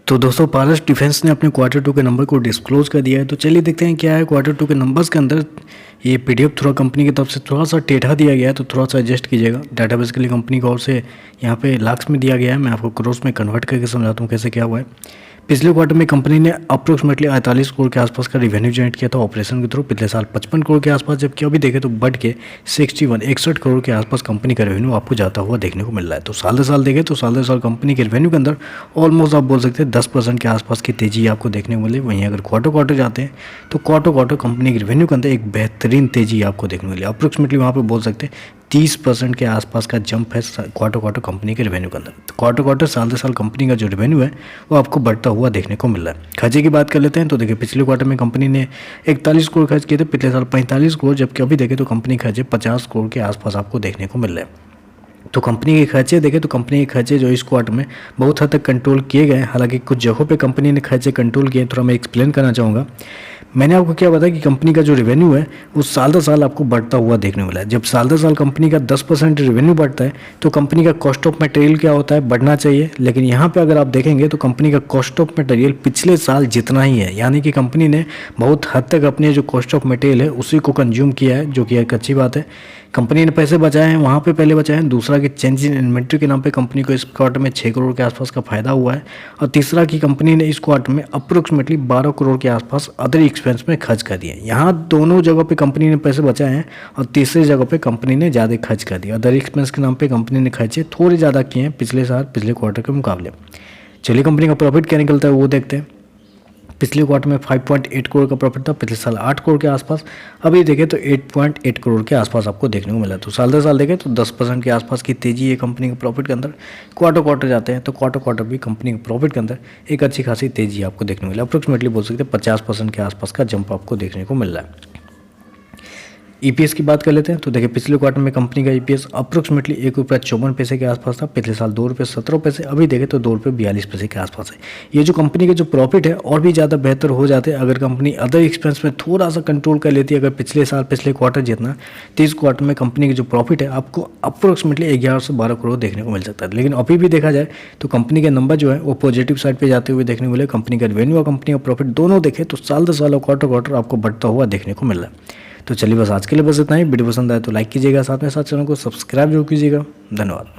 तो दोस्तों पारस डिफेंस ने अपने क्वार्टर 2 के नंबर को डिस्क्लोज कर दिया है। तो चलिए देखते हैं क्या है क्वार्टर 2 के नंबर्स के अंदर। ये पीडीएफ थोड़ा कंपनी की तरफ से थोड़ा सा टेढ़ा दिया गया है, तो थोड़ा सा एडजस्ट कीजिएगा। डाटा बेसिकली कंपनी की ओर से यहाँ पे लाख्स में दिया गया है। मैं आपको क्रोर्स में कन्वर्ट करके समझाता हूँ कैसे क्या हुआ है। पिछले क्वार्टर में कंपनी ने अप्रोक्सीमेटली 48 करोड़ के आसपास का रिवेन्यू जनरेट किया था ऑपरेशन के थ्रू। पिछले साल 55 करोड़ के आसपास, जबकि अभी देखें तो बढ़ के 61 करोड़ के आसपास कंपनी का रेवेन्यू आपको जाता हुआ देखने को मिल रहा है। तो साल दर साल देखें तो साल दर साल कंपनी के रेवेन्यू के अंदर ऑलमोस्ट आप बोल सकते हैं 10% के आसपास की तेजी आपको देखने को मिली। वहीं अगर क्वार्टर जाते हैं तो क्वार्टर कंपनी के रेवेन्यू के अंदर एक बेहतरीन तेजी आपको देखने को मिली। अप्रोक्सीमेटली वहाँ पर बोल सकते हैं 30% के आसपास का जंप है क्वार्टर कंपनी के रेवेन्यू के अंदर। तो क्वार्टर साल दर साल कंपनी का जो रेवेन्यू है वो आपको बढ़ता हुआ देखने को मिल रहा है। खर्चे की बात कर लेते हैं तो देखिए पिछले क्वार्टर में कंपनी ने 41 करोड़ खर्च किए थे, पिछले साल 45 करोड़, जबकि अभी देखें तो कंपनी खर्चे 50 करोड़ के आसपास आपको देखने को मिल रहे हैं। तो कंपनी के खर्चे देखें तो कंपनी के खर्चे जो इस क्वार्टर में बहुत हद तक कंट्रोल किए गए। हालांकि कुछ जगहों पे कंपनी ने खर्चे कंट्रोल किए, थोड़ा मैं एक्सप्लेन करना चाहूँगा। मैंने आपको क्या बताया कि कंपनी का जो रेवेन्यू है वो साल दर साल आपको बढ़ता हुआ देखने मिला है। जब साल दर साल कंपनी का 10% रेवेन्यू बढ़ता है तो कंपनी का कॉस्ट ऑफ मटेरियल क्या होता है, बढ़ना चाहिए। लेकिन यहाँ पे अगर आप देखेंगे तो कंपनी का कॉस्ट ऑफ मटेरियल पिछले साल जितना ही है, यानी कि कंपनी ने बहुत हद तक अपने जो कॉस्ट ऑफ मटेरियल है उसी को कंज्यूम किया है, जो कि एक अच्छी बात है। कंपनी ने पैसे बचाए हैं, वहाँ पे पहले बचाए हैं। दूसरा कि चेंज इन इन्वेंट्री के नाम पे कंपनी को इस क्वार्टर में 6 करोड़ के आसपास का फायदा हुआ है। और तीसरा कि कंपनी ने इस क्वार्टर में अप्रोक्सीमेटली 12 करोड़ के आसपास अदर एक्सपेंस में खर्च कर दिए। यहाँ दोनों जगह पे कंपनी ने पैसे बचाए हैं और तीसरी जगह पे कंपनी ने ज़्यादा खर्च कर दिया। अदर एक्सपेंस के नाम पे कंपनी ने खर्चे थोड़े ज़्यादा किए हैं पिछले क्वार्टर के मुकाबले। चलिए कंपनी का प्रॉफिट क्या निकलता है वो देखते हैं। पिछले क्वार्टर में 5.8 करोड़ का प्रॉफिट था, पिछले साल 8 करोड़ के आसपास। अभी देखें तो 8.8 करोड़ के आसपास आपको देखने को मिला। तो साल दर साल देखें तो 10% के आसपास की तेजी है कंपनी के प्रॉफिट के अंदर। क्वार्टर जाते हैं तो क्वार्टर भी कंपनी के प्रॉफिट के अंदर एक अच्छी खासी तेजी आपको देखने को मिला। अप्रोक्सीमेटली बोल सकते हैं 50% के आसपास का जंप आपको देखने को मिल रहा है। ईपीएस की बात कर लेते हैं तो देखिए पिछले क्वार्टर में कंपनी का ईपीएस अप्रोक्सीमेटली ₹1.54 के आसपास था, पिछले साल ₹2.17। अभी देखें तो ₹2.42 के आसपास है। ये जो कंपनी के जो प्रॉफिट है और भी ज़्यादा बेहतर हो जाते अगर कंपनी अदर एक्सपेंस में थोड़ा सा कंट्रोल कर लेती। अगर पिछले क्वार्टर जितना 30 क्वार्टर में कंपनी की जो प्रॉफिट है आपको अप्रोक्सीमेटली 11 से 12 करोड़ देखने को मिल सकता है। लेकिन अभी भी देखा जाए तो कंपनी के नंबर जो है वो पॉजिटिव साइड पर जाते हुए देखने को मिले। कंपनी का रेवेन्यू और कंपनी का प्रॉफिट दोनों देखें तो साल दर साल और क्वार्टर आपको बढ़ता हुआ देखने को मिल रहा है। तो चलिए बस आज के लिए बस इतना ही। वीडियो पसंद आए तो लाइक कीजिएगा, साथ में साथ चैनल को सब्सक्राइब जरूर कीजिएगा। धन्यवाद।